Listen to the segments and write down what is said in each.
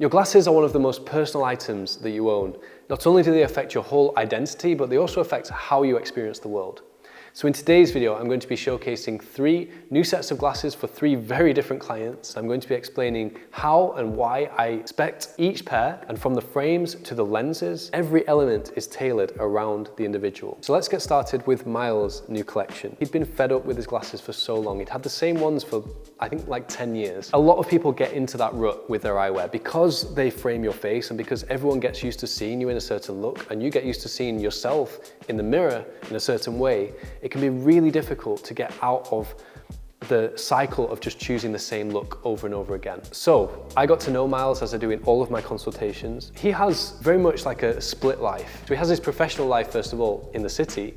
Your glasses are one of the most personal items that you own. Not only do they affect your whole identity, but they also affect how you experience the world. So in today's video, I'm going to be showcasing 3 new sets of glasses for 3 very different clients. I'm going to be explaining how and why I spec'd each pair, and from the frames to the lenses, every element is tailored around the individual. So let's get started with Miles' new collection. He'd been fed up with his glasses for so long. He'd had the same ones for, I think, like 10 years. A lot of people get into that rut with their eyewear because they frame your face and because everyone gets used to seeing you in a certain look and you get used to seeing yourself in the mirror in a certain way. It can be really difficult to get out of the cycle of just choosing the same look over and over again. So I got to know Miles as I do in all of my consultations. He has very much like a split life. So he has his professional life, first of all, in the city,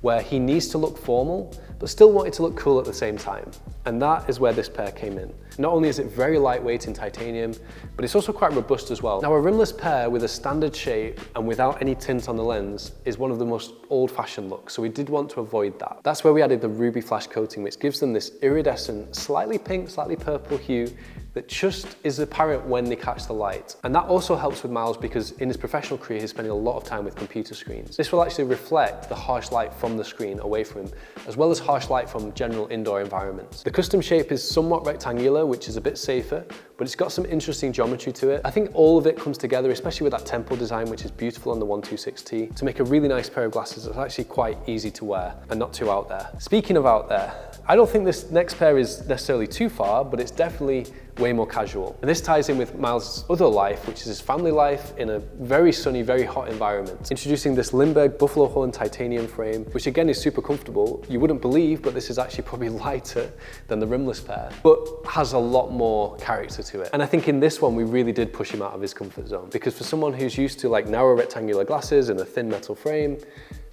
where he needs to look formal, but still wanted to look cool at the same time. And that is where this pair came in. Not only is it very lightweight in titanium, but it's also quite robust as well. Now, a rimless pair with a standard shape and without any tint on the lens is one of the most old-fashioned looks, so we did want to avoid that. That's where we added the ruby flash coating, which gives them this iridescent, slightly pink, slightly purple hue that just is apparent when they catch the light. And that also helps with Miles because in his professional career, he's spending a lot of time with computer screens. This will actually reflect the harsh light from the screen away from him, as well as harsh light from general indoor environments. The custom shape is somewhat rectangular, which is a bit safer, but it's got some interesting geometry to it. I think all of it comes together, especially with that temple design, which is beautiful on the 126T, to make a really nice pair of glasses that's actually quite easy to wear and not too out there. Speaking of out there, I don't think this next pair is necessarily too far, but it's definitely way more casual. And this ties in with Miles' other life, which is his family life in a very sunny, very hot environment. Introducing this Lindbergh buffalo horn titanium frame, which again is super comfortable. You wouldn't believe, but this is actually probably lighter than the rimless pair, but has a lot more character to it. And I think in this one, we really did push him out of his comfort zone, because for someone who's used to like narrow rectangular glasses and a thin metal frame,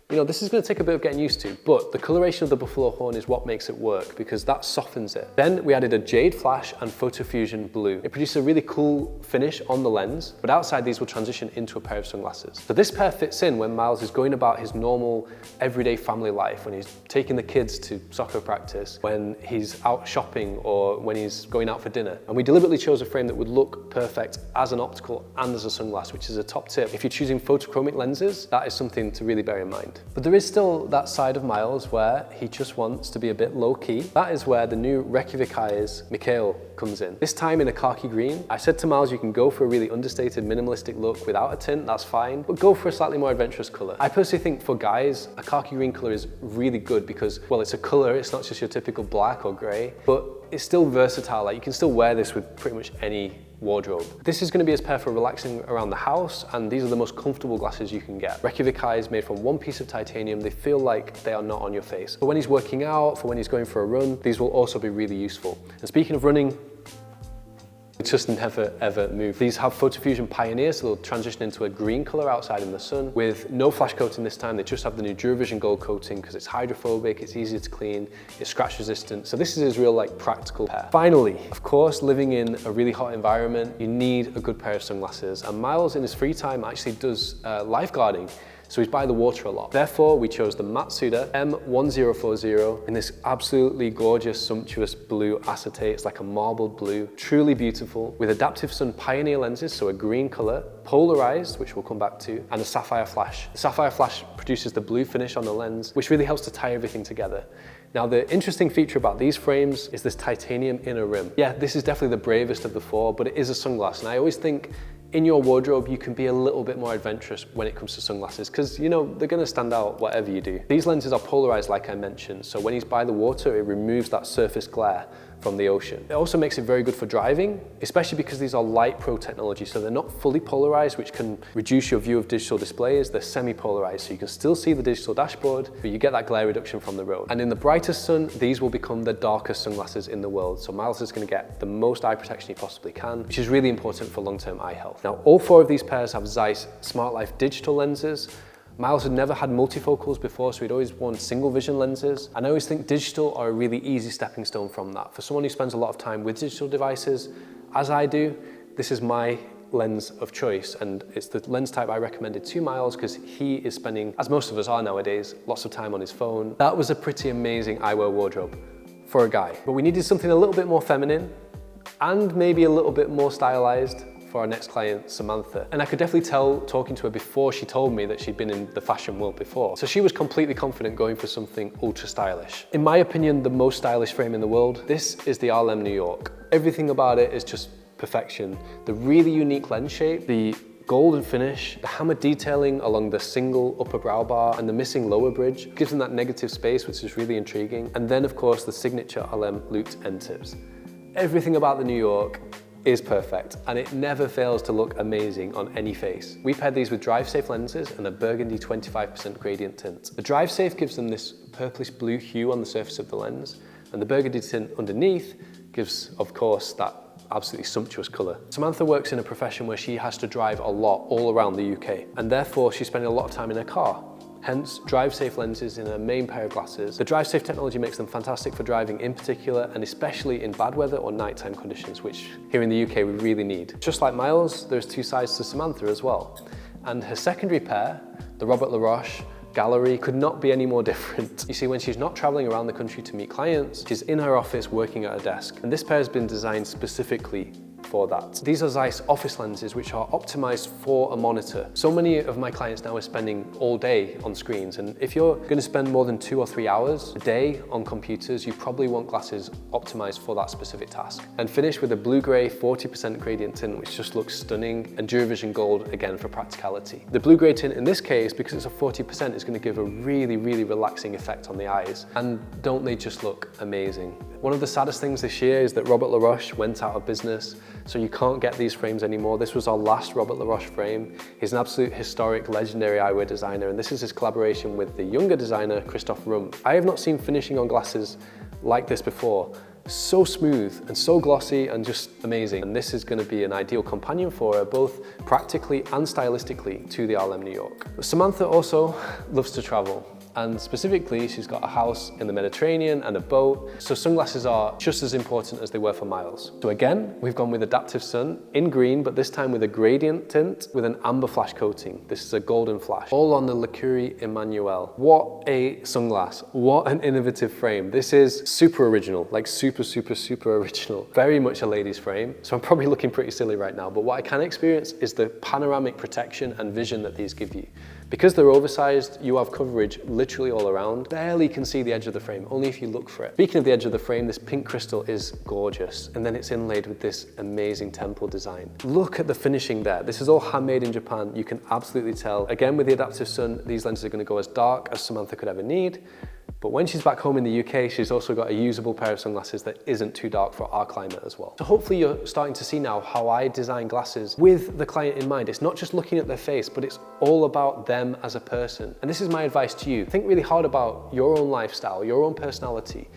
you know, this is going to take a bit of getting used to, but the coloration of the buffalo horn is what makes it work because that softens it. Then we added a jade flash and photofusion blue. It produces a really cool finish on the lens, but outside these will transition into a pair of sunglasses. So this pair fits in when Miles is going about his normal everyday family life, when he's taking the kids to soccer practice, when he's out shopping, or when he's going out for dinner. And we deliberately chose a frame that would look perfect as an optical and as a sunglass, which is a top tip. If you're choosing photochromic lenses, that is something to really bear in mind. But there is still that side of Miles where he just wants to be a bit low-key. That is where the new Reykjavik Eyes Mikhail comes in. This time in a khaki green. I said to Miles, you can go for a really understated, minimalistic look without a tint, that's fine, but go for a slightly more adventurous color. I personally think for guys, a khaki green color is really good because, well, it's a color, it's not just your typical black or gray, but it's still versatile. Like, you can still wear this with pretty much any wardrobe. This is going to be his pair for relaxing around the house, and these are the most comfortable glasses you can get. Reykjavik Eyes made from one piece of titanium. They feel like they are not on your face. For when he's working out, for when he's going for a run, these will also be really useful. And speaking of running, it just never ever move. These have photofusion Pioneer, so they'll transition into a green color outside in the sun with no flash coating this time. They just have the new DuraVision gold coating because it's hydrophobic, it's easier to clean, it's scratch resistant. So this is his real like practical pair. Finally, of course, living in a really hot environment, you need a good pair of sunglasses. And Miles in his free time actually does lifeguarding. So he's by the water a lot. Therefore, we chose the Matsuda M1040 in this absolutely gorgeous, sumptuous blue acetate. It's like a marbled blue, truly beautiful, with adaptive sun Pioneer lenses, so a green color, Polarized, which we'll come back to, and a sapphire flash. The sapphire flash produces the blue finish on the lens, which really helps to tie everything together. Now, the interesting feature about these frames is this titanium inner rim. Yeah, this is definitely the bravest of the 4, but it is a sunglass, and I always think in your wardrobe, you can be a little bit more adventurous when it comes to sunglasses because, you know, they're going to stand out whatever you do. These lenses are polarized, like I mentioned, so when he's by the water, it removes that surface glare from the ocean. It also makes it very good for driving, especially because these are light pro technology, so they're not fully polarized, which can reduce your view of digital displays. They're semi-polarized, so you can still see the digital dashboard, but you get that glare reduction from the road. And in the brightest sun, these will become the darkest sunglasses in the world, so Miles is going to get the most eye protection he possibly can, which is really important for long-term eye health. Now, all 4 of these pairs have Zeiss Smart Life digital lenses. Miles had never had multifocals before, so he'd always worn single vision lenses. And I always think digital are a really easy stepping stone from that. For someone who spends a lot of time with digital devices, as I do, this is my lens of choice, and it's the lens type I recommended to Miles because he is spending, as most of us are nowadays, lots of time on his phone. That was a pretty amazing eyewear wardrobe for a guy. But we needed something a little bit more feminine and maybe a little bit more stylized for our next client, Samantha. And I could definitely tell, talking to her before she told me that she'd been in the fashion world before. So she was completely confident going for something ultra stylish. In my opinion, the most stylish frame in the world, this is the RLM New York. Everything about it is just perfection. The really unique lens shape, the golden finish, the hammer detailing along the single upper brow bar and the missing lower bridge gives them that negative space, which is really intriguing. And then of course the signature RLM looped end tips. Everything about the New York is perfect and it never fails to look amazing on any face. We paired these with Drive Safe lenses and a burgundy 25% gradient tint. The Drive Safe gives them this purplish blue hue on the surface of the lens, and the burgundy tint underneath gives, of course, that absolutely sumptuous colour. Samantha works in a profession where she has to drive a lot all around the UK, and therefore she's spending a lot of time in her car. Hence, Drive Safe lenses in her main pair of glasses. The Drive Safe technology makes them fantastic for driving in particular, and especially in bad weather or nighttime conditions, which here in the UK we really need. Just like Miles, there's two sides to Samantha as well. And her secondary pair, the Robert Laroche Gallery, could not be any more different. You see, when she's not traveling around the country to meet clients, she's in her office working at her desk. And this pair has been designed specifically for that. These are Zeiss office lenses which are optimized for a monitor. So many of my clients now are spending all day on screens, and if you're going to spend more than 2 or 3 hours a day on computers, you probably want glasses optimized for that specific task. And finished with a blue-grey 40% gradient tint, which just looks stunning, and Duravision Gold again for practicality. The blue-grey tint in this case, because it's a 40%, is going to give a really, really relaxing effect on the eyes. And don't they just look amazing? One of the saddest things this year is that Robert Laroche went out of business, so you can't get these frames anymore. This was our last Robert Laroche frame. He's an absolute historic, legendary eyewear designer, and this is his collaboration with the younger designer, Christoph Rump. I have not seen finishing on glasses like this before. So smooth and so glossy and just amazing. And this is going to be an ideal companion for her, both practically and stylistically, to the RLM New York. Samantha also loves to travel. And specifically, she's got a house in the Mediterranean and a boat, so sunglasses are just as important as they were for Miles. So again, we've gone with Adaptive Sun in green, but this time with a gradient tint with an amber flash coating. This is a golden flash, all on the Lacuri Emmanuel. What a sunglass, what an innovative frame. This is super original, like super original. Very much a lady's frame, so I'm probably looking pretty silly right now, but what I can experience is the panoramic protection and vision that these give you. Because they're oversized, you have coverage literally all around. Barely can see the edge of the frame, only if you look for it. Speaking of the edge of the frame, this pink crystal is gorgeous. And then it's inlaid with this amazing temple design. Look at the finishing there. This is all handmade in Japan. You can absolutely tell. Again, with the Adaptive Sun, these lenses are going to go as dark as Samantha could ever need. But when she's back home in the UK, she's also got a usable pair of sunglasses that isn't too dark for our climate as well. So hopefully you're starting to see now how I design glasses with the client in mind. It's not just looking at their face, but it's all about them as a person. And this is my advice to you. Think really hard about your own lifestyle, your own personality,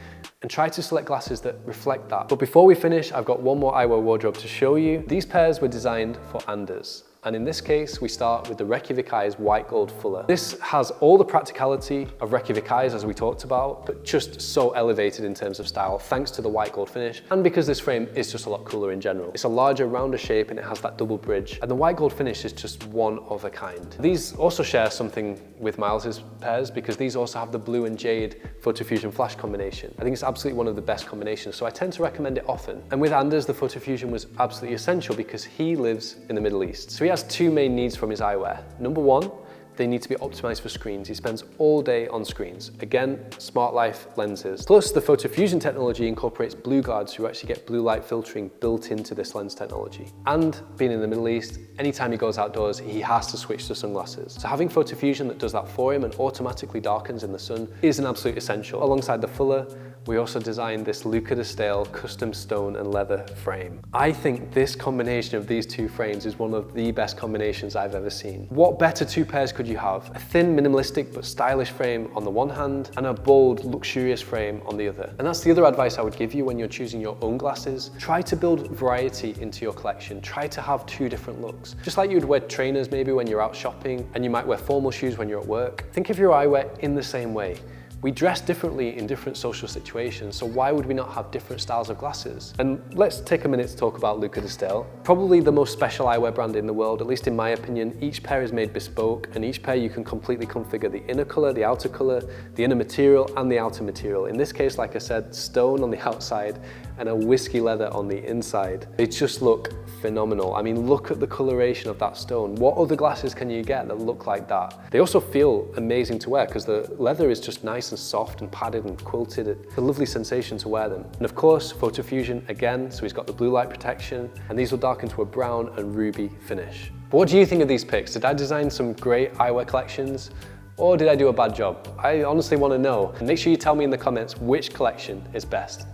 and try to select glasses that reflect that. But before we finish, I've got one more eyewear wardrobe to show you. These pairs were designed for Anders. And in this case, we start with the Reykjavik Eyes White Gold Fuller. This has all the practicality of Reykjavik Eyes, as we talked about, but just so elevated in terms of style, thanks to the white gold finish, and because this frame is just a lot cooler in general. It's a larger, rounder shape, and it has that double bridge, and the white gold finish is just one of a kind. These also share something with Miles's pairs, because these also have the blue and jade photofusion flash combination. I think it's absolutely one of the best combinations, so I tend to recommend it often. And with Anders, the photofusion was absolutely essential because he lives in the Middle East. So he has two main needs from his eyewear. Number one, they need to be optimized for screens. He spends all day on screens. Again, Smart Life lenses. Plus, the photofusion technology incorporates blue guards, so you actually get blue light filtering built into this lens technology. And being in the Middle East, anytime he goes outdoors, he has to switch to sunglasses. So having photofusion that does that for him and automatically darkens in the sun is an absolute essential. Alongside the Fuller, we also designed this Luca de Stale custom stone and leather frame. I think this combination of these two frames is one of the best combinations I've ever seen. What better two pairs could you have? A thin, minimalistic but stylish frame on the one hand, and a bold, luxurious frame on the other. And that's the other advice I would give you when you're choosing your own glasses. Try to build variety into your collection. Try to have two different looks. Just like you'd wear trainers maybe when you're out shopping, and you might wear formal shoes when you're at work. Think of your eyewear in the same way. We dress differently in different social situations, so why would we not have different styles of glasses? And let's take a minute to talk about Luca di Stale. Probably the most special eyewear brand in the world, at least in my opinion. Each pair is made bespoke, and each pair you can completely configure the inner color, the outer color, the inner material, and the outer material. In this case, like I said, stone on the outside and a whiskey leather on the inside. They just look phenomenal. I mean, look at the coloration of that stone. What other glasses can you get that look like that? They also feel amazing to wear because the leather is just nice and soft and padded and quilted. It's a lovely sensation to wear them. And of course, photo fusion again, so he's got the blue light protection, and these will darken to a brown and ruby finish. But what do you think of these picks? Did I design some great eyewear collections? Or did I do a bad job? I honestly want to know. And make sure you tell me in the comments which collection is best.